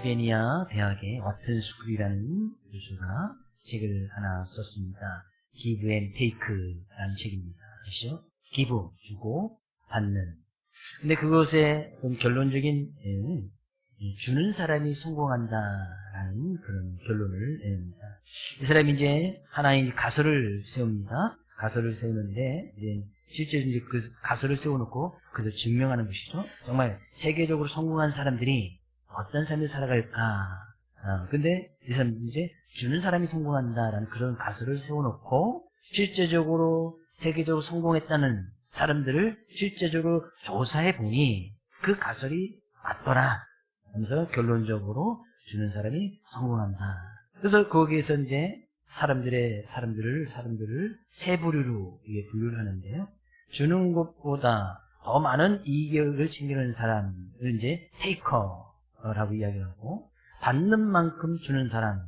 펜실베니아 대학의 와튼 스쿨이라는 교수가 책을 하나 썼습니다. Give and Take라는 책입니다. 아시죠? Give, 주고, 받는. 근데 그것의 결론적인 주는 사람이 성공한다라는 그런 결론을 냅니다. 이 사람이 이제 하나의 가설을 세웁니다. 가설을 세우는데 실제로 이제 그 가설을 세워놓고 그것을 증명하는 것이죠. 정말 세계적으로 성공한 사람들이 어떤 삶을 살아갈까? 근데 이 사람 이제 주는 사람이 성공한다라는 그런 가설을 세워놓고 실제적으로 세계적으로 성공했다는 사람들을 실제적으로 조사해 보니 그 가설이 맞더라. 하면서 결론적으로 주는 사람이 성공한다. 그래서 거기에서 이제 사람들을 세 부류로 분류를 하는데요. 주는 것보다 더 많은 이익을 챙기는 사람을 이제 테이커라고 이야기하고, 받는 만큼 주는 사람,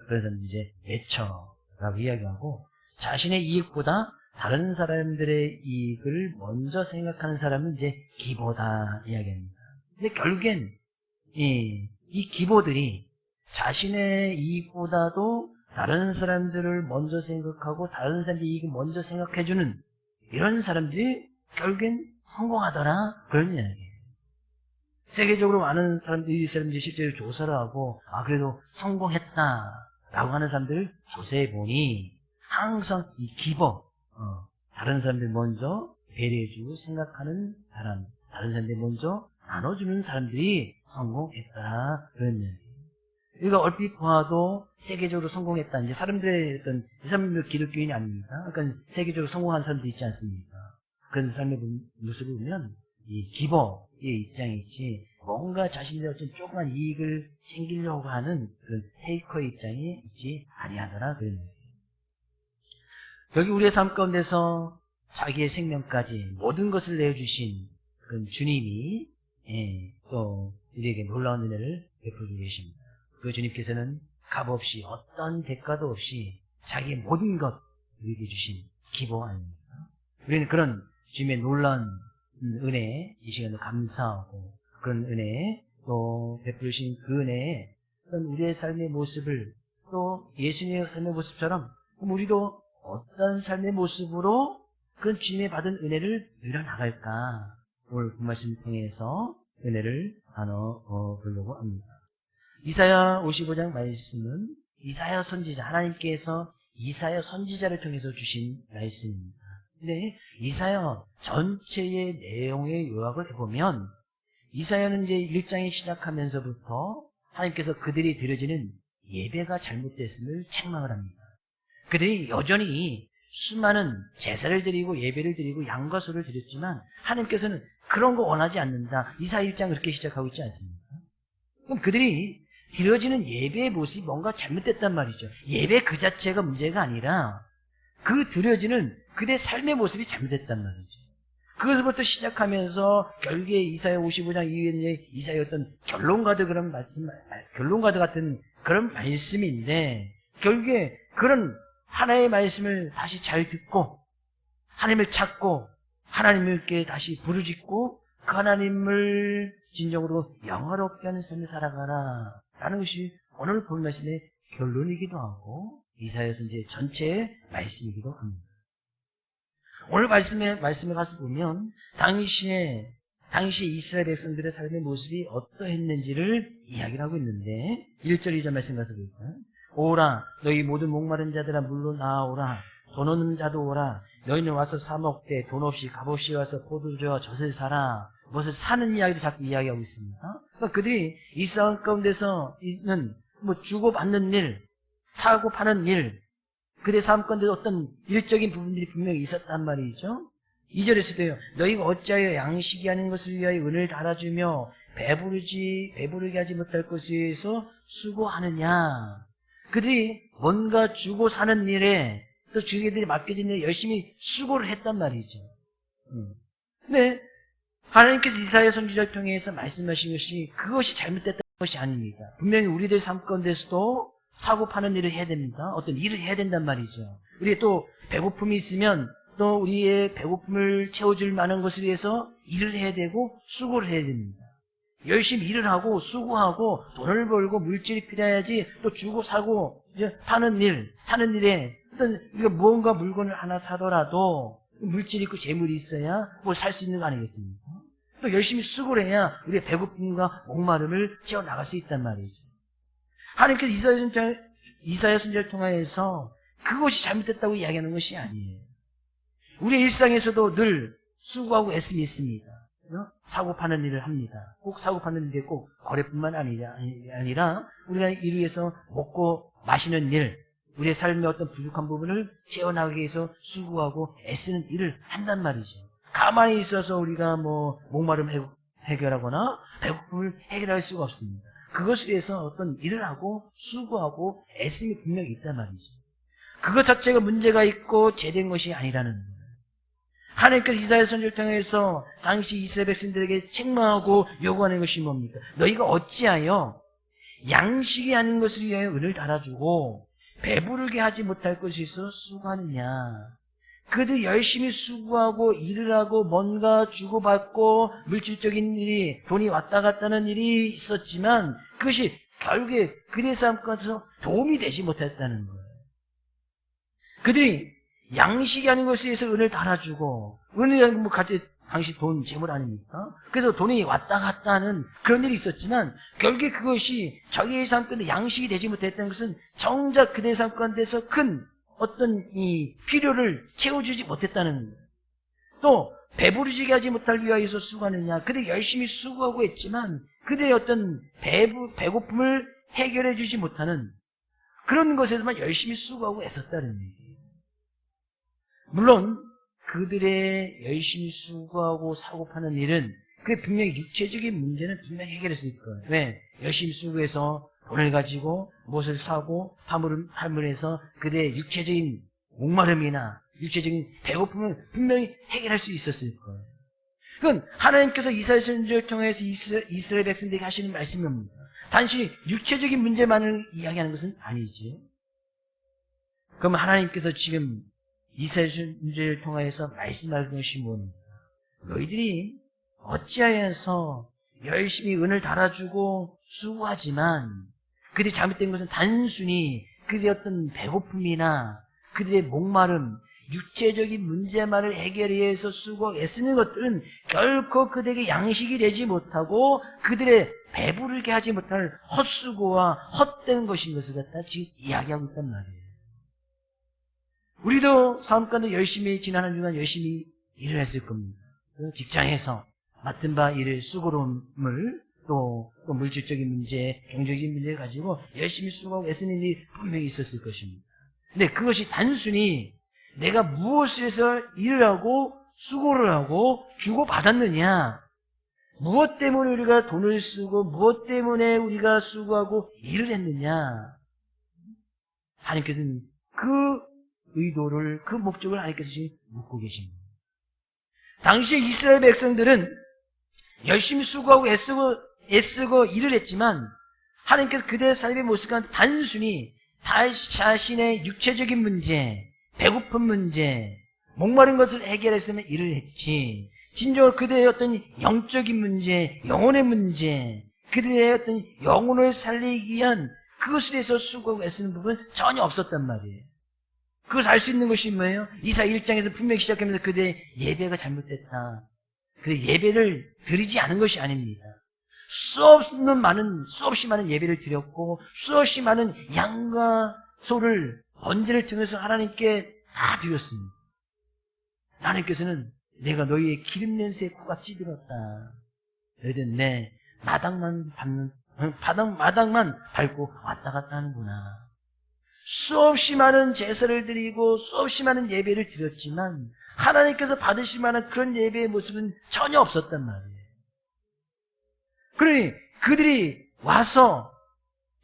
그래서 이제 매처라고 이야기하고, 자신의 이익보다 다른 사람들의 이익을 먼저 생각하는 사람은 이제 기보다 이야기합니다. 근데 결국엔 이 기보들이 자신의 이익보다도 다른 사람들을 먼저 생각하고 다른 사람들의 이익을 먼저 생각해주는 이런 사람들이 결국엔 성공하더라, 그런 이야기예요. 세계적으로 많은 사람들이 실제로 조사를 하고 그래도 성공했다라고 하는 사람들을 조사해보니 항상 이 기버, 다른 사람들 먼저 배려해주고 생각하는 사람, 다른 사람들 먼저 나눠주는 사람들이 성공했다, 그런 이야기예요. 우리가 얼핏 보아도 세계적으로 성공했다. 이제 사람들의 이 사람들 기독교인이 아닙니다. 그러니까 세계적으로 성공한 사람도 있지 않습니까? 그런 삶의 모습을 보면 이 기버의 입장이 있지, 뭔가 자신들의 어떤 조그만 이익을 챙기려고 하는 그런 테이커의 입장이 있지 아니하더라, 그런 얘기예요. 여기 우리의 삶 가운데서 자기의 생명까지 모든 것을 내어주신 그런 주님이 또 우리에게 놀라운 은혜를 베풀고 계십니다. 그 주님께서는 값없이 어떤 대가도 없이 자기의 모든 것 우리에게 주신 기보 아닙니까? 우리는 그런 주님의 놀라운 은혜에 이 시간에 감사하고, 그런 은혜에 또 베푸신 그 은혜에 우리의 삶의 모습을 또 예수님의 삶의 모습처럼 우리도 어떤 삶의 모습으로 그런 주님의 받은 은혜를 누려나갈까, 오늘 그 말씀을 통해서 은혜를 나눠보려고 합니다. 이사야 55장 말씀은 이사야 선지자, 하나님께서 이사야 선지자를 통해서 주신 말씀입니다. 근데 이사야 전체의 내용의 요약을 해보면 이사야는 이제 1장에 시작하면서부터 하나님께서 그들이 드려지는 예배가 잘못됐음을 책망을 합니다. 그들이 여전히 수많은 제사를 드리고 예배를 드리고 양과 소를 드렸지만 하나님께서는 그런 거 원하지 않는다. 이사야 1장 그렇게 시작하고 있지 않습니까? 그럼 그들이 드려지는 예배의 모습이 뭔가 잘못됐단 말이죠. 예배 그 자체가 문제가 아니라 그 드려지는 그들의 삶의 모습이 잘못됐단 말이죠. 그것부터 시작하면서 결국에 이사야 55장 이후에는 이사야 어떤 결론가드 같은 그런 말씀인데, 결국에 그런 하나의 말씀을 다시 잘 듣고 하나님을 찾고 하나님께 다시 부르짖고 그 하나님을 진정으로 영화롭게 하는 삶을 살아가라 라는 것이 오늘 본 말씀의 결론이기도 하고 이사야 선지의 전체의 말씀이기도 합니다. 오늘 말씀에 가서 보면 당시 이스라엘 백성들의 삶의 모습이 어떠했는지를 이야기를 하고 있는데 1절 2절 말씀 가서 볼까요? 오라 너희 모든 목마른 자들아 물로 나아오라, 돈 없는 자도 오라, 너희는 와서 사 먹되 돈 없이 값없이 와서 포도주와 젖을 사라. 무엇을 사는 이야기도 자꾸 이야기하고 있습니다. 그러니까 그들이 이 싸움 가운데서 있는 주고받는 일, 사고 파는 일, 그들의 삶 가운데 어떤 일적인 부분들이 분명히 있었단 말이죠. 2절에서도요. 너희가 어찌하여 양식이 아닌 것을 위하여 은을 달아주며 배부르게 하지 못할 것에 의해서 수고하느냐. 그들이 뭔가 주고 사는 일에 또 주인들이 맡겨진 일에 열심히 수고를 했단 말이죠. 근데 하나님께서 이사야 선지자를 통해서 말씀하신 것이 그것이 잘못됐다는 것이 아닙니다. 분명히 우리들 삶 가운데서도 사고 파는 일을 해야 됩니다. 어떤 일을 해야 된단 말이죠. 우리가 또 배고픔이 있으면 또 우리의 배고픔을 채워줄 만한 것을 위해서 일을 해야 되고 수고를 해야 됩니다. 열심히 일을 하고 수고하고 돈을 벌고 물질이 필요해야지 또 주고 사고 이제 파는 일, 사는 일에 어떤 우리가 무언가 물건을 하나 사더라도 물질이 있고 재물이 있어야 뭘 살 수 있는 거 아니겠습니까? 또 열심히 수고를 해야 우리의 배고픔과 목마름을 채워나갈 수 있단 말이죠. 하나님께서 이사야 선지자를 통하여서 그것이 잘못됐다고 이야기하는 것이 아니에요. 우리의 일상에서도 늘 수고하고 애씀이 있습니다. 사고 파는 일을 합니다. 꼭 사고 파는 일이 꼭 거래뿐만 아니라 우리가 일 위해서 먹고 마시는 일, 우리의 삶의 어떤 부족한 부분을 채워나가기 위해서 수고하고 애쓰는 일을 한단 말이죠. 가만히 있어서 우리가 목마름 해결하거나 배고픔을 해결할 수가 없습니다. 그것을 위해서 어떤 일을 하고 수고하고 애씀이 분명히 있단 말이죠. 그것 자체가 문제가 있고 죄된 것이 아니라는 거예요. 하나님께서 이사야 선지자를 통해서 당시 이스라엘 백성들에게 책망하고 요구하는 것이 뭡니까? 너희가 어찌하여 양식이 아닌 것을 위하여 은을 달아주고 배부르게 하지 못할 것이 있어 수고하느냐. 그들 열심히 수고하고 일을 하고 뭔가 주고받고 물질적인 일이 돈이 왔다 갔다 하는 일이 있었지만 그것이 결국에 그들의 삶 가운데서 도움이 되지 못했다는 거예요. 그들이 양식이 아닌 것에 의해서 은을 달아주고 은이라는 건 같이 당시 돈, 재물 아닙니까? 그래서 돈이 왔다 갔다 하는 그런 일이 있었지만 결국에 그것이 자기의 삶 가운데 양식이 되지 못했다는 것은 정작 그들의 삶 가운데서 큰 어떤 이 필요를 채워주지 못했다는 거예요. 또 배부르지게 하지 못할 위하여서 수고하느냐. 그들이 열심히 수고하고 했지만 그들의 어떤 배고픔을 해결해 주지 못하는 그런 것에서만 열심히 수고하고 애썼다는 얘기예요. 물론 그들의 열심히 수고하고 사고 파는 일은 그게 분명히 육체적인 문제는 분명히 해결했을 거예요. 왜? 열심히 수고해서 돈을 가지고 무엇을 사고 파물해서 그들의 육체적인 목마름이나 육체적인 배고픔을 분명히 해결할 수 있었을 거예요. 그건 하나님께서 이사야 선지자를 통해서 이스라엘 백성들에게 하시는 말씀입니다. 단지 육체적인 문제만을 이야기하는 것은 아니죠. 그럼 하나님께서 지금 이사야 선지자를 통해서 말씀하는 것이 뭡니까? 너희들이 어찌하여서 열심히 은을 달아주고 수고하지만 그들이 잘못된 것은 단순히 그들의 어떤 배고픔이나 그들의 목마름, 육체적인 문제만을 해결하기 위해서 수고하고 애쓰는 것들은 결코 그들에게 양식이 되지 못하고 그들의 배부르게 하지 못할 헛수고와 헛된 것인 것을 갖다 지금 이야기하고 있단 말이에요. 우리도 삶 가운데 열심히 지난 한 주간 열심히 일을 했을 겁니다. 직장에서 맡은 바 일을 수고로움을 또 물질적인 문제, 경제적인 문제를 가지고 열심히 수고하고 애쓰는 일이 분명히 있었을 것입니다. 근데 그것이 단순히 내가 무엇을 해서 일을 하고 수고를 하고 주고받았느냐, 무엇 때문에 우리가 돈을 쓰고 무엇 때문에 우리가 수고하고 일을 했느냐, 하나님께서는 그 의도를, 그 목적을 하나님께서 지금 묻고 계십니다. 당시 이스라엘 백성들은 열심히 수고하고 애쓰고 일을 했지만 하나님께서 그들의 삶의 모습 가운데 단순히 자신의 육체적인 문제, 배고픈 문제, 목마른 것을 해결했으면 일을 했지, 진정으로 그들의 어떤 영적인 문제, 영혼의 문제, 그들의 어떤 영혼을 살리기 위한 그것을 위해서 수고하고 애쓰는 부분은 전혀 없었단 말이에요. 그것을 알 수 있는 것이 뭐예요? 이사야 1장에서 분명히 시작하면서 그들의 예배가 잘못됐다. 그들의 예배를 드리지 않은 것이 아닙니다. 수없이 많은 예배를 드렸고 수없이 많은 양과 소를 번제를 통해서 하나님께 다 드렸습니다. 하나님께서는 내가 너희의 기름 냄새에 코가 찌들었다. 너희들은 내 마당만 밟고 왔다 갔다 하는구나. 수없이 많은 제사를 드리고 수없이 많은 예배를 드렸지만 하나님께서 받으실 만한 그런 예배의 모습은 전혀 없었단 말이에요. 그러니 그들이 와서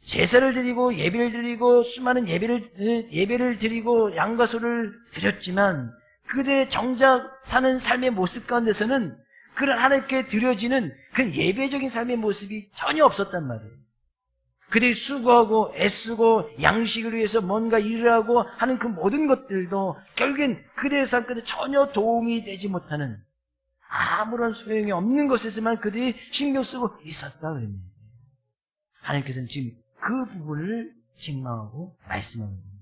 제사를 드리고 예배를 드리고 수많은 예배를 드리고 양과 소를 드렸지만 그들의 정작 사는 삶의 모습 가운데서는 그런 하나님께 드려지는 그런 예배적인 삶의 모습이 전혀 없었단 말이에요. 그들이 수고하고 애쓰고 양식을 위해서 뭔가 일을 하고 하는 그 모든 것들도 결국엔 그들의 삶 가운데 전혀 도움이 되지 못하는 아무런 소용이 없는 것에서만 그들이 신경 쓰고 있었다 그랬네요. 하나님께서는 지금 그 부분을 책망하고 말씀하는 겁니다.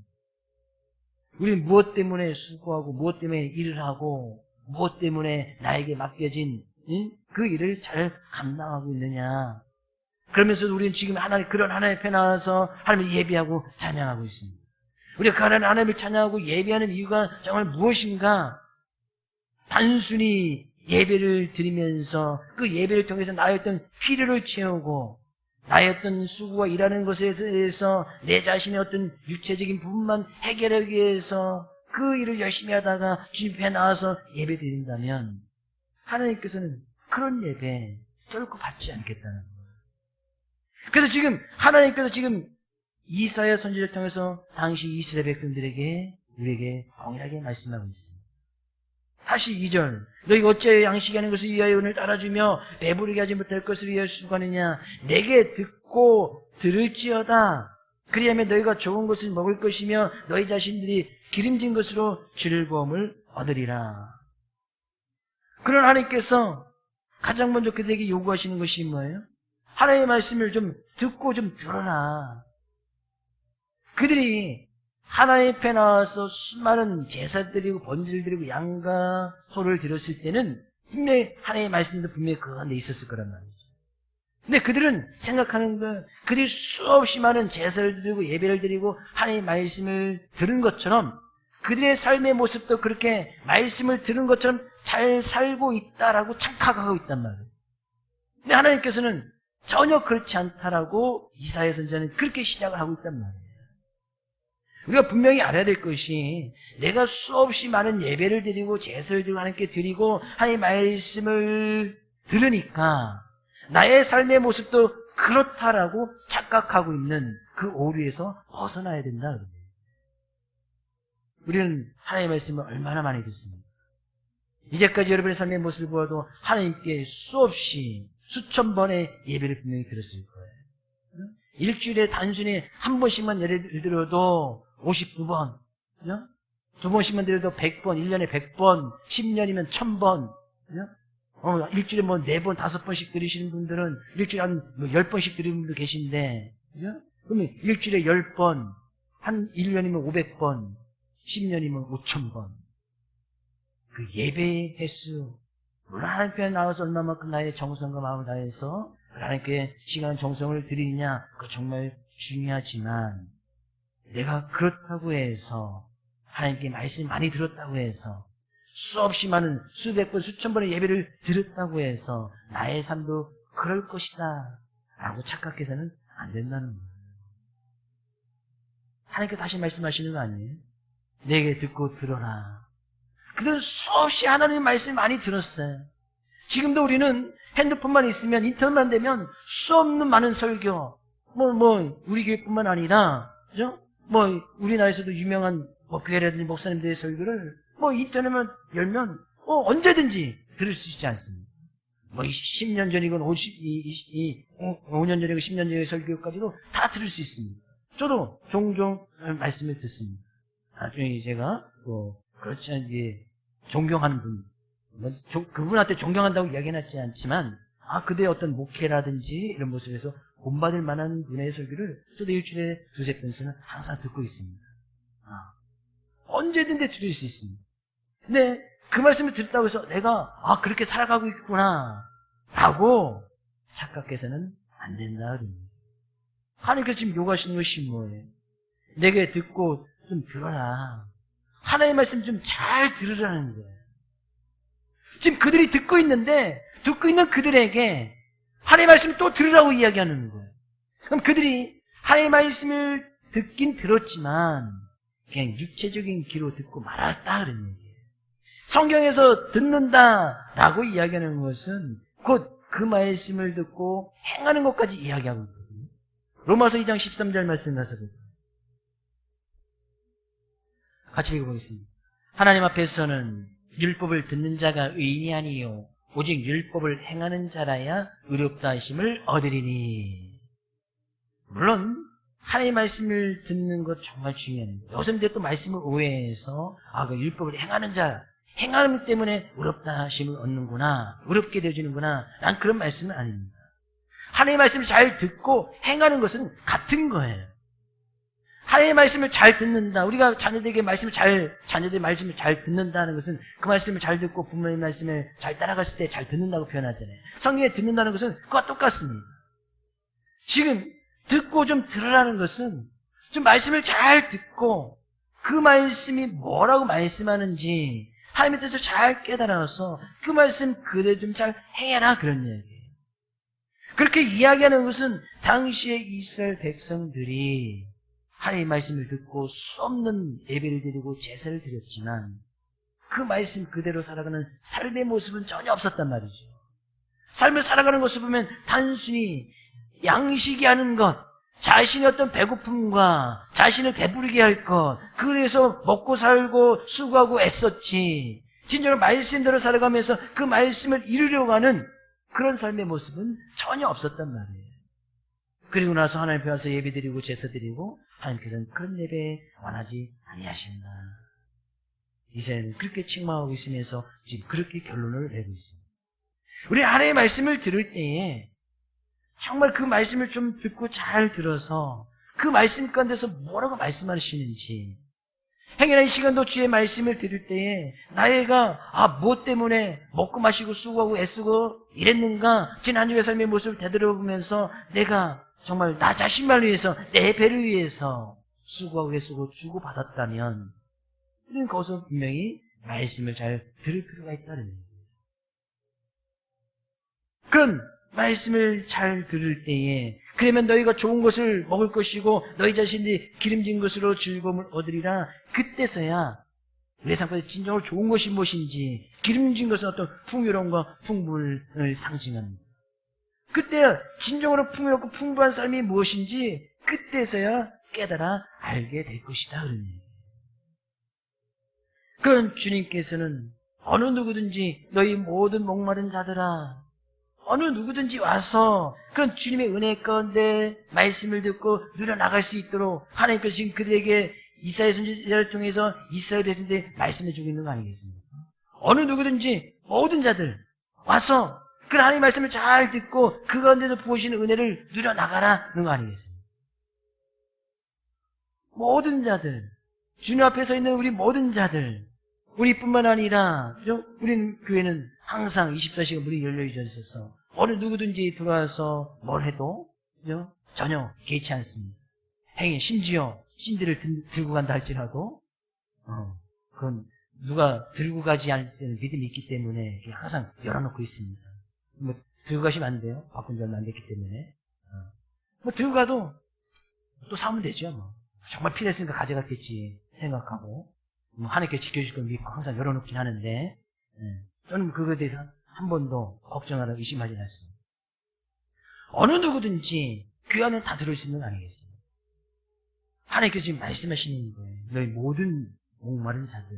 우리는 무엇 때문에 수고하고 무엇 때문에 일을 하고 무엇 때문에 나에게 맡겨진 그 일을 잘 감당하고 있느냐. 그러면서 우리는 지금 그런 하나님 앞에 나와서 하나님을 예배하고 찬양하고 있습니다. 우리가 그 하나님을 찬양하고 예배하는 이유가 정말 무엇인가? 단순히 예배를 드리면서 그 예배를 통해서 나의 어떤 필요를 채우고 나의 어떤 수고와 일하는 것에 대해서 내 자신의 어떤 육체적인 부분만 해결하기 위해서 그 일을 열심히 하다가 주님 앞에 나와서 예배 드린다면 하나님께서는 그런 예배 결코 받지 않겠다는 거예요. 그래서 지금 하나님께서 지금 이사야 선지자를 통해서 당시 이스라엘 백성들에게 우리에게 동일하게 말씀하고 있습니다. 다시 2절 너희가 어찌하여 양식이 하는 것을 위하여 은을 따라주며 배부르게 하지 못할 것을 위하여 수고하느냐. 내게 듣고 들을지어다. 그리하면 너희가 좋은 것을 먹을 것이며 너희 자신들이 기름진 것으로 즐거움을 얻으리라. 그런 하나님께서 가장 먼저 그들에게 요구하시는 것이 뭐예요? 하나님의 말씀을 좀 듣고 좀 들어라. 그들이 하나님 앞에 나와서 수많은 제사 드리고 번제를 드리고 양과 소를 드렸을 때는 분명히 하나님의 말씀도 분명히 그 안에 있었을 거란 말이죠. 근데 그들은 생각하는 건 그들이 수없이 많은 제사를 드리고 예배를 드리고 하나님의 말씀을 들은 것처럼 그들의 삶의 모습도 그렇게 말씀을 들은 것처럼 잘 살고 있다라고 착각하고 있단 말이에요. 근데 하나님께서는 전혀 그렇지 않다라고 이사야 선지자는 그렇게 시작을 하고 있단 말이에요. 우리가 분명히 알아야 될 것이 내가 수없이 많은 예배를 드리고 제사를 드리고 하나님께 드리고 하나님의 말씀을 들으니까 나의 삶의 모습도 그렇다라고 착각하고 있는 그 오류에서 벗어나야 된다. 우리는 하나님의 말씀을 얼마나 많이 듣습니까? 이제까지 여러분의 삶의 모습을 보아도 하나님께 수없이 수천 번의 예배를 분명히 들었을 거예요. 일주일에 단순히 한 번씩만 예를 들어도 52번, 그죠? 두 번씩만 드려도 100번, 1년에 100번, 10년이면 1000번, 그죠? 일주일에 뭐 4번, 5번씩 드리시는 분들은 일주일에 한 10번씩 드리는 분도 계신데, 그죠? 그러면 일주일에 10번, 한 1년이면 500번, 10년이면 5000번. 그 예배의 횟수, 물론 하나님 앞에 나와서 얼마만큼 나의 정성과 마음을 다해서 하나님께 시간 정성을 드리느냐, 그거 정말 중요하지만 내가 그렇다고 해서 하나님께 말씀 많이 들었다고 해서 수없이 많은 수백 번, 수천 번의 예배를 들었다고 해서 나의 삶도 그럴 것이다 라고 착각해서는 안 된다는 거예요. 하나님께 다시 말씀하시는 거 아니에요? 내게 듣고 들어라. 그들은 수없이 하나님의 말씀을 많이 들었어요. 지금도 우리는 핸드폰만 있으면 인터넷만 되면 수없는 많은 설교, 우리 교회뿐만 아니라, 그죠? 우리나라에서도 유명한 교회라든지 목사님들의 설교를 인터넷만 열면 언제든지 들을 수 있지 않습니까? 10년 전이건 5년 전이건 10년 전의 설교까지도 다 들을 수 있습니다. 저도 종종 말씀을 듣습니다. 나중에 제가 그렇지 않게 존경하는 분, 그분한테 존경한다고 이야기해놨지 않지만 그들의 어떤 목회라든지 이런 모습에서 본받을 만한 분의 설교를 저도 일주일에 2-3번씩은 항상 듣고 있습니다. 언제든지 들을 수 있습니다. 근데 그 말씀을 듣다고 해서 내가 그렇게 살아가고 있구나 라고 착각해서는 안 된다. 하나님께서 지금 요구하시는 것이 뭐예요? 내게 듣고 좀 들어라. 하나님의 말씀 좀 잘 들으라는 거예요. 지금 그들이 듣고 있는데 듣고 있는 그들에게 하나님의 말씀을 또 들으라고 이야기하는 거예요. 그럼 그들이 하나님의 말씀을 듣긴 들었지만 그냥 육체적인 귀로 듣고 말았다 그런 얘기예요. 성경에서 듣는다라고 이야기하는 것은 곧 그 말씀을 듣고 행하는 것까지 이야기하고 있거든요. 로마서 2장 13절 말씀 가서 볼까요? 같이 읽어보겠습니다. 하나님 앞에서는 율법을 듣는 자가 의인이 아니요 오직 율법을 행하는 자라야 의롭다 하심을 얻으리니. 물론 하나님의 말씀을 듣는 것 정말 중요합니다. 요즘들 또 말씀을 오해해서 그 율법을 행하는 자, 행하는 때문에 의롭다 하심을 얻는구나, 의롭게 되어지는구나, 난 그런 말씀은 아닙니다. 하나님의 말씀을 잘 듣고 행하는 것은 같은 거예요. 하나님의 말씀을 잘 듣는다, 우리가 자녀들의 말씀을 잘 듣는다는 것은 그 말씀을 잘 듣고 부모의 말씀을 잘 따라갔을 때 잘 듣는다고 표현하잖아요. 성경에 듣는다는 것은 그와 똑같습니다. 지금 듣고 좀 들으라는 것은 좀 말씀을 잘 듣고 그 말씀이 뭐라고 말씀하는지 하나님의 뜻을 잘 깨달아서 그 말씀 그대로 좀 잘 행해라, 그런 이야기예요. 그렇게 이야기하는 것은 당시의 이스라엘 백성들이 하나님의 말씀을 듣고 수없는 예배를 드리고 제사를 드렸지만 그 말씀 그대로 살아가는 삶의 모습은 전혀 없었단 말이죠. 삶을 살아가는 것을 보면 단순히 양식이 하는 것, 자신의 어떤 배고픔과 자신을 배부르게 할 것, 그래서 먹고 살고 수고하고 애썼지, 진정으로 말씀대로 살아가면서 그 말씀을 이루려고 하는 그런 삶의 모습은 전혀 없었단 말이에요. 그리고 나서 하나님 앞에 와서 예배드리고 제사드리고 하나님께서는 그런 예배 원하지 아니하신다. 이스라엘은 그렇게 책망하고 있으면서 지금 그렇게 결론을 내고 있습니다. 우리 하나님의 말씀을 들을 때에 정말 그 말씀을 좀 듣고 잘 들어서 그 말씀 가운데서 뭐라고 말씀하시는지, 행여나 이 시간도 주의 말씀을 들을 때에 나애가 무엇 때문에 먹고 마시고 수고하고 애쓰고 이랬는가, 지난 주의 삶의 모습을 되돌아보면서 내가 정말 나 자신만을 위해서, 내 배를 위해서 수고하고 애쓰고 주고받았다면 우리는 거기서 분명히 말씀을 잘 들을 필요가 있다는 얘기예요. 그런 말씀을 잘 들을 때에 그러면 너희가 좋은 것을 먹을 것이고 너희 자신이 기름진 것으로 즐거움을 얻으리라. 그때서야 우리의 삶 가운데 진정으로 좋은 것이 무엇인지, 기름진 것은 어떤 풍요로움과 풍부를 상징합니다. 그때 진정으로 풍요롭고 풍부한 삶이 무엇인지 그때서야 깨달아 알게 될 것이다. 그런 주님께서는 어느 누구든지 너희 모든 목마른 자들아, 어느 누구든지 와서 그런 주님의 은혜 가운데 말씀을 듣고 누려나갈 수 있도록 하나님께서 지금 그들에게 이사야 선지자를 통해서 이스라엘 백성들에게 말씀해주고 있는 거 아니겠습니까? 어느 누구든지 모든 자들 와서 그 하나님의 말씀을 잘 듣고 그 가운데서 부으시는 은혜를 누려나가라는 거 아니겠습니까? 모든 자들, 주님 앞에 서 있는 우리 모든 자들, 우리뿐만 아니라 우리는 교회는 항상 24시간 문이 열려 있어서 어느 누구든지 들어와서 뭘 해도 전혀 개의치 않습니다. 심지어 신들을 들고 간다 할지라도 그건 누가 들고 가지 않을 때는 믿음이 있기 때문에 항상 열어놓고 있습니다. 뭐 들고 가시면 안 돼요. 바꾼 지 얼마 안 됐기 때문에. 뭐 들고 가도 또 사면 되죠. 뭐. 정말 필요했으니까 가져갔겠지 생각하고 하나님께 지켜줄 걸 믿고 항상 열어놓긴 하는데 저는 그거에 대해서 한 번도 걱정하라 의심하지 않습니다. 어느 누구든지 그 안에 다 들을 수 있는 거 아니겠습니까? 하나님께서 지금 말씀하시는 거예요. 너희 모든 목마른 자들.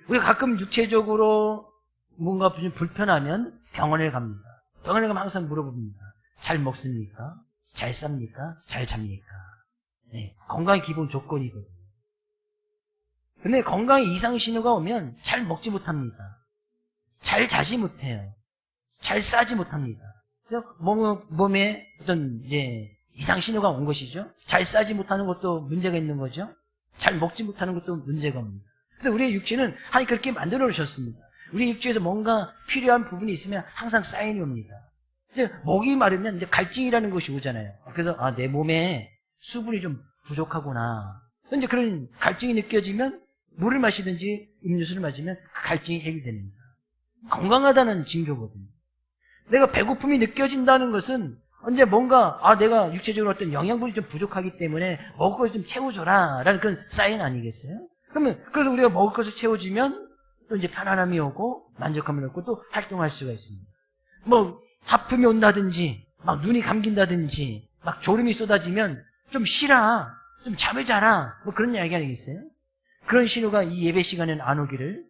우리가 가끔 육체적으로 뭔가 좀 불편하면 병원에 갑니다. 병원에 가면 항상 물어봅니다. 잘 먹습니까? 잘 쌉니까? 잘 잡니까? 네, 건강이 기본 조건이거든요. 근데 건강에 이상 신호가 오면 잘 먹지 못합니다. 잘 자지 못해요. 잘 싸지 못합니다. 몸에 어떤 이상 신호가 온 것이죠. 잘 싸지 못하는 것도 문제가 있는 거죠. 잘 먹지 못하는 것도 문제가 옵니다. 근데 우리의 육체는 하나님 그렇게 만들어 놓으셨습니다. 우리 육체에서 뭔가 필요한 부분이 있으면 항상 사인이 옵니다. 이제 목이 마르면 이제 갈증이라는 것이 오잖아요. 그래서 내 몸에 수분이 좀 부족하구나. 이제 그런 갈증이 느껴지면 물을 마시든지 음료수를 마시면 그 갈증이 해결됩니다. 건강하다는 징조거든요. 내가 배고픔이 느껴진다는 것은 언제 뭔가 내가 육체적으로 어떤 영양분이 좀 부족하기 때문에 먹을 것을 좀 채워줘라 라는 그런 사인 아니겠어요? 그러면 그래서 우리가 먹을 것을 채워주면 또 이제 편안함이 오고 만족감을 얻고 또 활동할 수가 있습니다. 뭐 하품이 온다든지 막 눈이 감긴다든지 막 졸음이 쏟아지면 좀 쉬라, 좀 잠을 자라, 뭐 그런 이야기 아니겠어요? 그런 신호가 이 예배 시간에는 안 오기를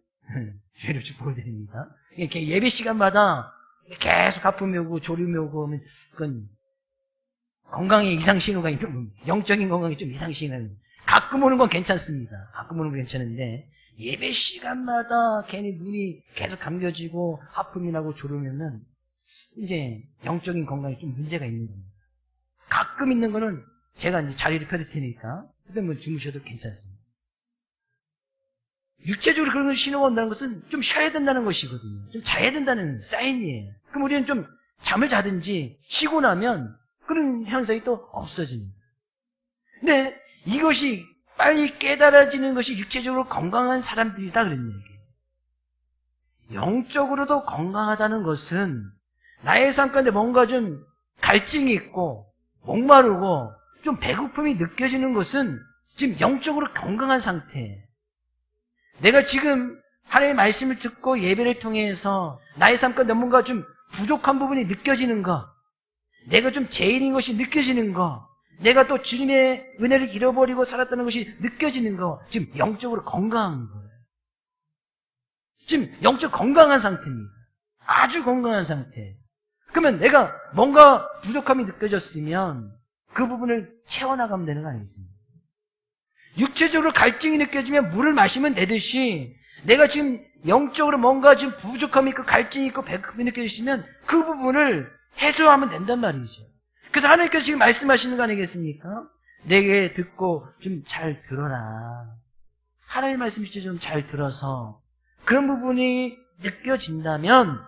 주의를 축복을 드립니다. 이렇게 예배 시간마다 계속 하품이 오고 졸음이 오고 하면 그건 건강에 이상 신호가 있는 겁니다. 영적인 건강에 좀 이상 신호가 있는 겁니다. 가끔 오는 건 괜찮습니다. 가끔 오는 건 괜찮은데 예배 시간마다 괜히 눈이 계속 감겨지고 하품이 나고 졸으면은 이제 영적인 건강에 좀 문제가 있는 겁니다. 가끔 있는 거는 제가 이제 자리를 펴릴 테니까 그때 뭐 주무셔도 괜찮습니다. 육체적으로 그런 걸 신호가 온다는 것은 좀 쉬어야 된다는 것이거든요. 좀 자야 된다는 사인이에요. 그럼 우리는 좀 잠을 자든지 쉬고 나면 그런 현상이 또 없어집니다. 근데 이것이 빨리 깨달아지는 것이 육체적으로 건강한 사람들이다 그런 얘기예요. 영적으로도 건강하다는 것은 나의 삶 가운데 뭔가 좀 갈증이 있고 목마르고 좀 배고픔이 느껴지는 것은 지금 영적으로 건강한 상태예요. 내가 지금 하나님의 말씀을 듣고 예배를 통해서 나의 삶 가운데 뭔가 좀 부족한 부분이 느껴지는 거, 내가 좀 죄인인 것이 느껴지는 거, 내가 또 주님의 은혜를 잃어버리고 살았다는 것이 느껴지는 거, 지금 영적으로 건강한 거예요. 지금 영적 건강한 상태입니다. 아주 건강한 상태. 그러면 내가 뭔가 부족함이 느껴졌으면 그 부분을 채워나가면 되는 거 아니겠습니까? 육체적으로 갈증이 느껴지면 물을 마시면 되듯이 내가 지금 영적으로 뭔가 지금 부족함이 있고 갈증이 있고 배고픔이 느껴지시면 그 부분을 해소하면 된단 말이죠. 그래서 하나님께서 지금 말씀하시는 거 아니겠습니까? 내게 듣고 좀 잘 들어라. 하나님 말씀 진짜 좀 잘 들어서 그런 부분이 느껴진다면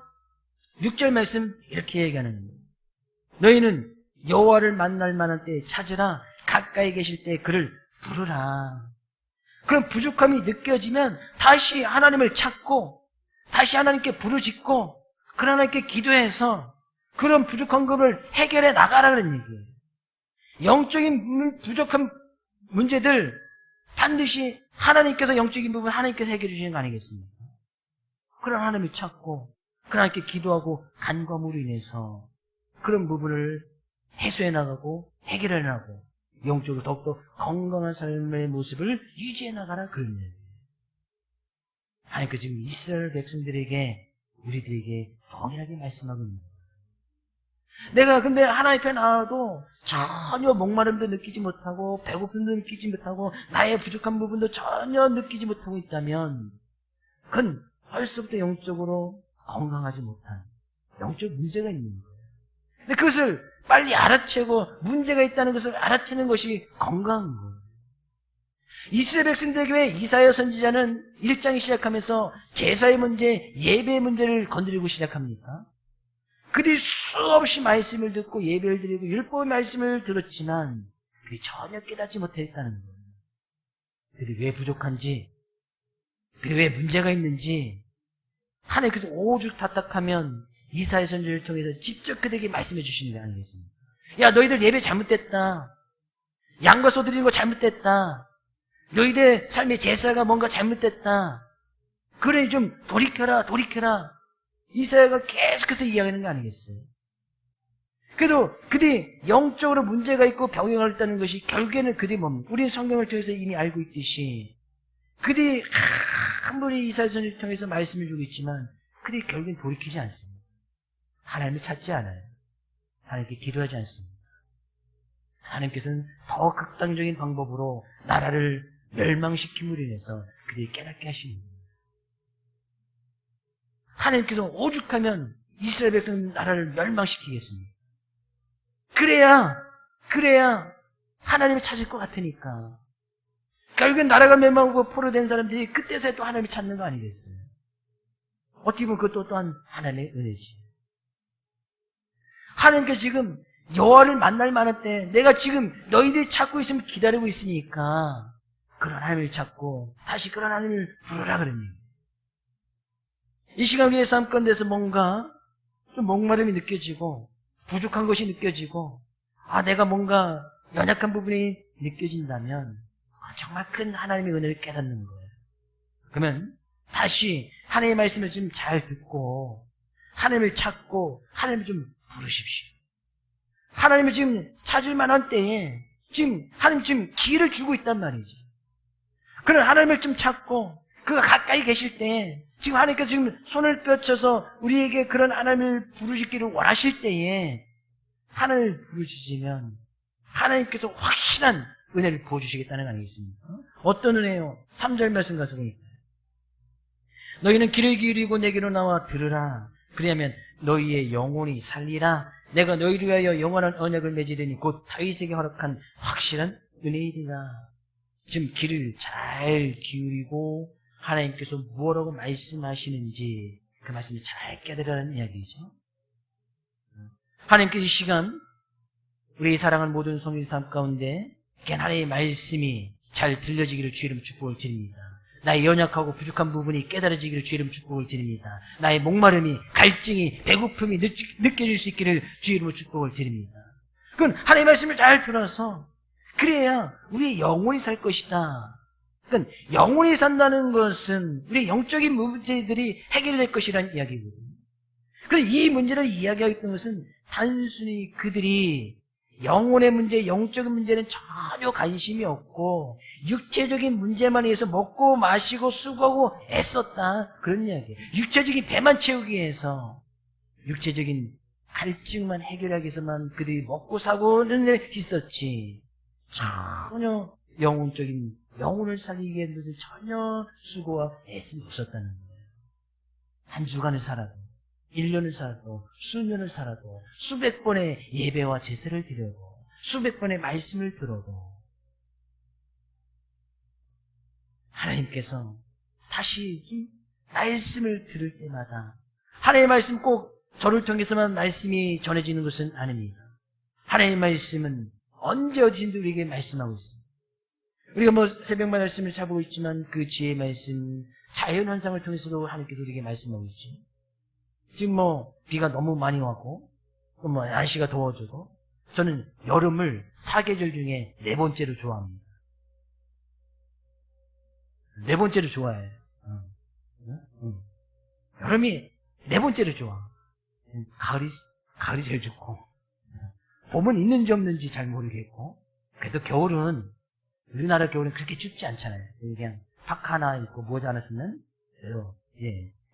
6절 말씀 이렇게 얘기하는 겁니다. 너희는 여호와를 만날 만한 때에 찾으라. 가까이 계실 때 그를 부르라. 그런 부족함이 느껴지면 다시 하나님을 찾고 다시 하나님께 부르짖고 그 하나님께 기도해서 그런 부족한 것을 해결해 나가라 그런 얘기예요. 영적인 부족한 문제들 반드시 하나님께서 영적인 부분 하나님께서 해결해 주시는 거 아니겠습니까? 그런 하나님을 찾고 그 하나님께 기도하고 간과함으로 인해서 그런 부분을 해소해 나가고 해결해 나가고 영적으로 더욱더 건강한 삶의 모습을 유지해 나가라 그런 얘기예요. 하나님께서 지금 이스라엘 백성들에게 우리들에게 동일하게 말씀하고 있는 거예요. 내가 근데 하나님 앞에 나와도 전혀 목마름도 느끼지 못하고 배고픔도 느끼지 못하고 나의 부족한 부분도 전혀 느끼지 못하고 있다면 그건 벌써부터 영적으로 건강하지 못한 영적 문제가 있는 거예요. 근데 그것을 빨리 알아채고 문제가 있다는 것을 알아채는 것이 건강한 거예요. 이스라엘 백성들에게 이사야 선지자는 1장이 시작하면서 제사의 문제, 예배의 문제를 건드리고 시작합니까? 그들이 수없이 말씀을 듣고 예배를 드리고 율법의 말씀을 들었지만 그들이 전혀 깨닫지 못했다는 거예요. 그들이 왜 부족한지, 그들이 왜 문제가 있는지 하나님께서 오죽 답답하면 이사야 선지자를 통해서 직접 그들에게 말씀해 주시는 게 아니겠습니까? 야, 너희들 예배 잘못됐다. 양과 소 드리는 거 잘못됐다. 너희들 삶의 제사가 뭔가 잘못됐다. 그러니 좀 돌이켜라, 돌이켜라. 이사야가 계속해서 이야기하는 거 아니겠어요? 그래도 그들이 영적으로 문제가 있고 병이 걸렸다는 것이 결국에는 그들이 뭡니까? 우리는 성경을 통해서 이미 알고 있듯이 그들이 아무리 이사야 선지자를 통해서 말씀을 주고 있지만 그들이 결국엔 돌이키지 않습니다. 하나님을 찾지 않아요. 하나님께 기도하지 않습니다. 하나님께서는 더 극단적인 방법으로 나라를 멸망시킴으로 인해서 그들이 깨닫게 하시는 거예요. 하나님께서 오죽하면 이스라엘 백성 나라를 멸망시키겠습니까? 그래야 하나님을 찾을 것 같으니까. 결국엔 나라가 멸망하고 포로된 사람들이 그때서야 또 하나님을 찾는 거 아니겠어요? 어떻게 보면 그것도 또한 하나님의 은혜지. 하나님께서 지금 여호와를 만날 만한 때 내가 지금 너희들이 찾고 있으면 기다리고 있으니까 그런 하나님을 찾고 다시 그런 하나님을 부르라 그러니 이 시간 우리의 삶 가운데서 뭔가 좀 목마름이 느껴지고 부족한 것이 느껴지고 내가 뭔가 연약한 부분이 느껴진다면 정말 큰 하나님의 은혜를 깨닫는 거예요. 그러면 다시 하나님의 말씀을 좀 잘 듣고 하나님을 찾고 하나님을 좀 부르십시오. 하나님을 지금 찾을 만한 때에 지금 하나님 지금 기회를 주고 있단 말이죠. 그런 하나님을 좀 찾고 그가 가까이 계실 때에 지금 하나님께서 지금 손을 뻗쳐서 우리에게 그런 하나님을 부르시기를 원하실 때에 하나님을 부르시면 하나님께서 확실한 은혜를 부어주시겠다는 거 아니겠습니까? 어떤 은혜요? 3절 말씀 가서 보니까 너희는 귀를 기울이고 내게로 나와 들으라. 그리하면 너희의 영혼이 살리라. 내가 너희를 위하여 영원한 언약을 맺으리니 곧 다윗에게 허락한 확실한 은혜이리라. 지금 귀를 잘 기울이고 하나님께서 무엇라고 말씀하시는지 그 말씀을 잘 깨달으라는 이야기죠. 하나님께서 이 시간 우리 사랑하는 모든 성도의 삶 가운데 하나님의 말씀이 잘 들려지기를 주의 이름 축복을 드립니다. 나의 연약하고 부족한 부분이 깨달아지기를 주의 이름 축복을 드립니다. 나의 목마름이, 갈증이, 배고픔이 느껴질 수 있기를 주의 이름으로 축복을 드립니다. 그건 하나님의 말씀을 잘 들어서 그래야 우리의 영혼이 살 것이다. 그러니까 영혼이 산다는 것은 우리의 영적인 문제들이 해결될 것이라는 이야기거든요. 그래서 이 문제를 이야기하고 있는 것은 단순히 그들이 영혼의 문제, 영적인 문제는 전혀 관심이 없고 육체적인 문제만 위해서 먹고 마시고 수고하고 애썼다. 그런 이야기예요. 육체적인 배만 채우기 위해서 육체적인 갈증만 해결하기 위해서만 그들이 먹고 사고는 있었지. 전혀 영혼적인 영혼을 살리기 위해서는 전혀 수고와 애씀이 없었다는 거예요. 한 주간을 살아도 1년을 살아도 수년을 살아도 수백 번의 예배와 제사를 드려도 수백 번의 말씀을 들어도 하나님께서 다시 이 말씀을 들을 때마다 하나님의 말씀 꼭 저를 통해서만 말씀이 전해지는 것은 아닙니다. 하나님의 말씀은 언제 어디든지 우리에게 말씀하고 있습니다. 우리가 뭐 새벽만 말씀을 잡고 있지만 그 지혜의 말씀, 자연현상을 통해서도 하나님께서 우리에게 말씀하고 있죠. 지금 뭐 비가 너무 많이 왔고 뭐 날씨가 더워져도 저는 여름을 4계절 중에 4번째로 좋아합니다. 4번째로 좋아해요. 여름이 4번째로 좋아. 가을이 제일 좋고 봄은 있는지 없는지 잘 모르겠고 그래도 겨울은 우리나라 겨울은 그렇게 춥지 않잖아요. 그냥 파카 하나 입고 모자 하나 쓰면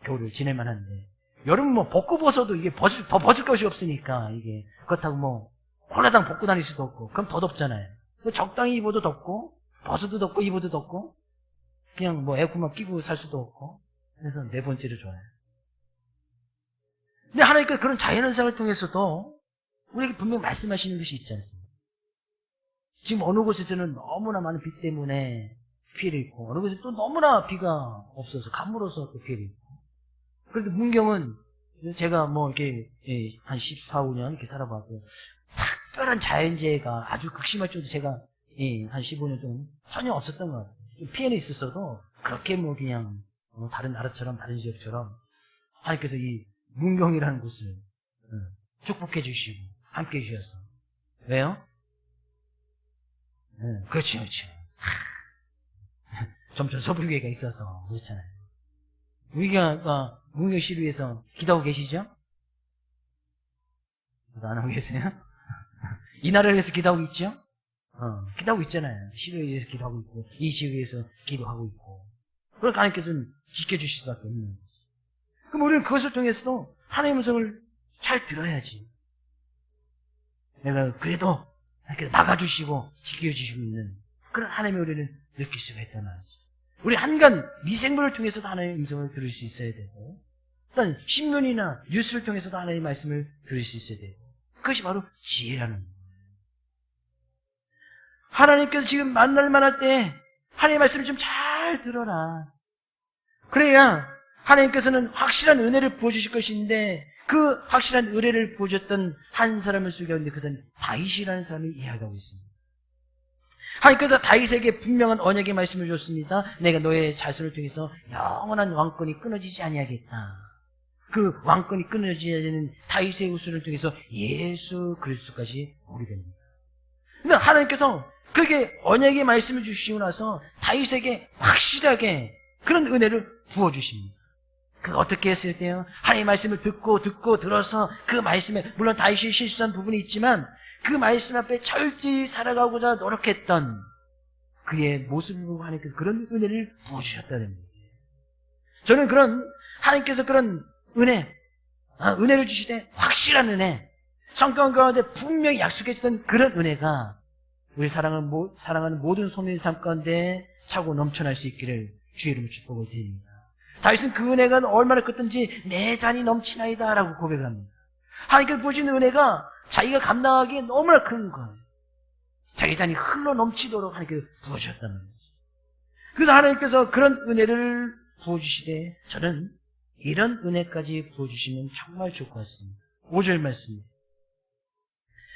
겨울을 지낼만 한데 여름은 뭐 벗고 벗어도 이게 벗을 것이 없으니까 이게 그렇다고 뭐 홀라당 벗고 다닐 수도 없고 그럼 더 덥잖아요. 적당히 입어도 덥고 벗어도 덥고 입어도 덥고 그냥 뭐 에어컨만 끼고 살 수도 없고 그래서 4번째로 좋아요. 근데 하나님께서 그런 자연현상을 통해서도 우리에게 분명 말씀하시는 것이 있지 않습니까? 지금 어느 곳에서는 너무나 많은 비 때문에 피해를 입고 어느 곳에 또 너무나 비가 없어서 가물어서 또 피해를 입고 그래도 문경은 제가 뭐 이렇게 한 14, 15년 이렇게 살아봤고 특별한 자연재해가 아주 극심할 정도 제가 한 15년 동안 전혀 없었던 것 같아요. 좀 피해는 있었어도 그렇게 뭐 그냥 다른 나라처럼 다른 지역처럼 하나님께서 이 문경이라는 곳을 축복해 주시고 함께 해주셔서 왜요? 그렇죠. 점점 서불교회가 있어서 그렇잖아요. 우리가 문경시를 위해서 기도하고 계시죠? 기도 안 하고 계세요? 이 나라를 위해서 기도하고 있죠? 기도하고 있잖아요. 시를 위해서 기도하고 있고 이 지역에 위해서 기도하고 있고 그러니까 하나님께서는 지켜주실 수밖에 없는 거죠. 그럼 우리는 그것을 통해서도 하나님의 음성을 잘 들어야지. 내가 그래도 하나님께서 막아주시고 지켜주시고 있는 그런 하나님의 우리는 느낄 수가 있단 말이죠. 우리 한간 미생물을 통해서도 하나님의 음성을 들을 수 있어야 되고 또한 신문이나 뉴스를 통해서도 하나님의 말씀을 들을 수 있어야 되고 그것이 바로 지혜라는 거예요. 하나님께서 지금 만날 만할 때 하나님의 말씀을 좀 잘 들어라. 그래야 하나님께서는 확실한 은혜를 부어주실 것인데 그 확실한 은혜를 부어줬던 한 사람을 소개하는데 그 사람이 다윗이라는 사람이 이야기하고 있습니다. 하나님께서 다윗에게 분명한 언약의 말씀을 줬습니다. 내가 너의 자손을 통해서 영원한 왕권이 끊어지지 아니하겠다. 그 왕권이 끊어지지 않는 다윗의 후손을 통해서 예수 그리스도까지 오게 됩니다. 근데 하나님께서 그렇게 언약의 말씀을 주시고 나서 다윗에게 확실하게 그런 은혜를 부어주십니다. 그 어떻게 했을 때요? 하나님의 말씀을 듣고 들어서 그 말씀에 물론 다윗이 실수한 부분이 있지만 그 말씀 앞에 철저히 살아가고자 노력했던 그의 모습을 보고 하나님께서 그런 은혜를 부어주셨다는 거예요. 저는 그런 하나님께서 그런 은혜를 주시되 확실한 은혜, 성경 가운데 분명히 약속해 주던 그런 은혜가 우리 사랑하는 모든 소민의 삶 가운데 차고 넘쳐날 수 있기를 주의 이름으로 축복을 드립니다. 다윗은 그 은혜가 얼마나 컸든지 내 잔이 넘치나이다 라고 고백을 합니다. 하나님께서 부어주신 은혜가 자기가 감당하기에 너무나 큰 거예요. 자기 잔이 흘러 넘치도록 하나님께서 부어주셨다는 거죠. 그래서 하나님께서 그런 은혜를 부어주시되 저는 이런 은혜까지 부어주시면 정말 좋을 것 같습니다. 5절 말씀입니다.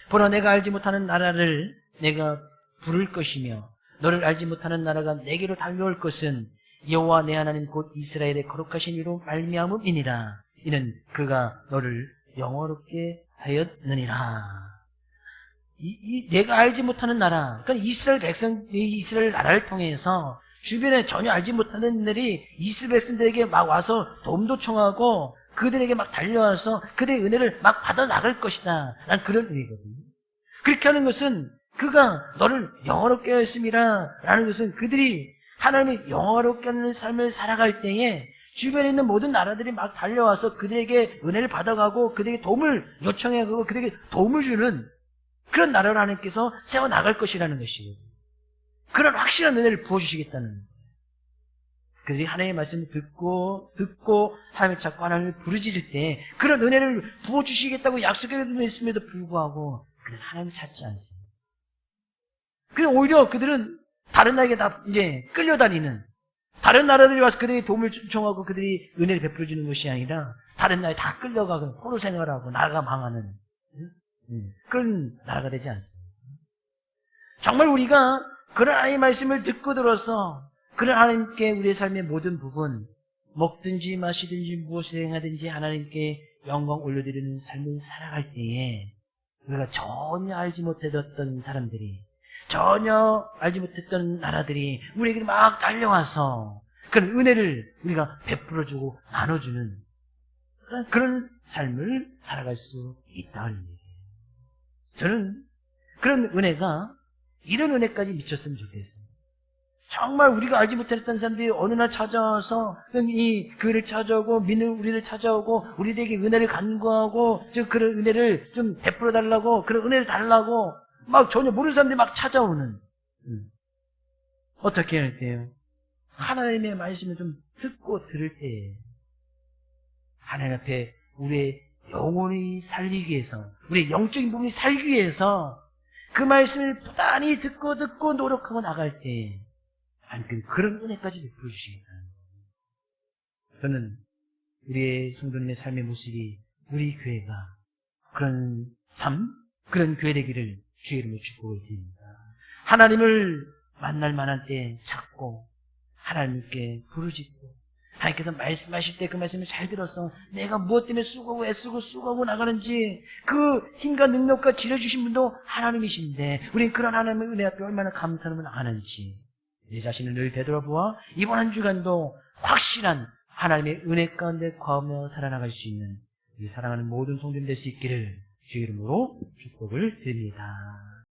보라 내가 알지 못하는 나라를 내가 부를 것이며 너를 알지 못하는 나라가 내게로 달려올 것은 여호와 내 하나님 곧 이스라엘의 거룩하신 이로 말미암음이니라. 이는 그가 너를 영화롭게 하였느니라. 내가 알지 못하는 나라, 그러니까 이스라엘 백성, 이스라엘 나라를 통해서 주변에 전혀 알지 못하는 일들이 이스라엘 백성들에게 막 와서 도움도 청하고 그들에게 막 달려와서 그들의 은혜를 막 받아 나갈 것이다. 라는 그런 의미거든요. 그렇게 하는 것은 그가 너를 영화롭게 하였음이라 라는 것은 그들이 하나님의 영화롭게 하는 삶을 살아갈 때에 주변에 있는 모든 나라들이 막 달려와서 그들에게 은혜를 받아가고 그들에게 도움을 요청해가고 그들에게 도움을 주는 그런 나라를 하나님께서 세워나갈 것이라는 것이에요. 그런 확실한 은혜를 부어주시겠다는 거예요. 그들이 하나님의 말씀을 듣고 하나님을 찾고 하나님을 부르짖을 때 그런 은혜를 부어주시겠다고 약속했음에도 불구하고 그들은 하나님을 찾지 않습니다. 그래서 오히려 그들은 다른 나라에게 다 이제 끌려다니는, 다른 나라들이 와서 그들에게 도움을 요청하고 그들이 은혜를 베풀어주는 것이 아니라 다른 나라에 다 끌려가고 포로 생활하고 나라가 망하는 그런 나라가 되지 않습니다. 정말 우리가 그런 하나님의 말씀을 듣고 들어서 그런 하나님께 우리의 삶의 모든 부분, 먹든지 마시든지 무엇을 행하든지 하나님께 영광 올려드리는 삶을 살아갈 때에 우리가 전혀 알지 못했던 사람들이, 전혀 알지 못했던 나라들이 우리에게 막 달려와서 그런 은혜를 우리가 베풀어주고 나눠주는 그런 삶을 살아갈 수 있다는 얘기예요. 저는 그런 은혜가, 이런 은혜까지 미쳤으면 좋겠습니다. 정말 우리가 알지 못했던 사람들이 어느 날 찾아와서 이 교회를 찾아오고 믿는 우리를 찾아오고 우리에게 은혜를 간구하고 그런 은혜를 좀 베풀어 달라고, 그런 은혜를 달라고 막 전혀 모르는 사람들이 막 찾아오는, 어떻게 할 때요? 하나님의 말씀을 좀 듣고 들을 때 하나님 앞에 우리의 영혼이 살리기 위해서, 우리의 영적인 부분이 살기 위해서 그 말씀을 부단히 듣고 노력하고 나갈 때 하나님께서 그런 은혜까지 베풀어 주시겠다는 거예요. 저는 우리의 성도님의 삶의 모습이, 우리 교회가 그런 삶, 그런 교회 되기를 주의 이름으로 축복을 드립니다. 하나님을 만날 만한 때 찾고 하나님께 부르짖고 하나님께서 말씀하실 때 그 말씀을 잘 들어서 내가 무엇 때문에 수고하고 애쓰고 나가는지 그 힘과 능력과 지려주신 분도 하나님이신데 우리는 그런 하나님의 은혜 앞에 얼마나 감사함을 아는지 내 자신을 늘 되돌아보아 이번 한 주간도 확실한 하나님의 은혜 가운데 거하며 살아나갈 수 있는 우리 사랑하는 모든 성도님 될 수 있기를 주의 이름으로 축복을 드립니다.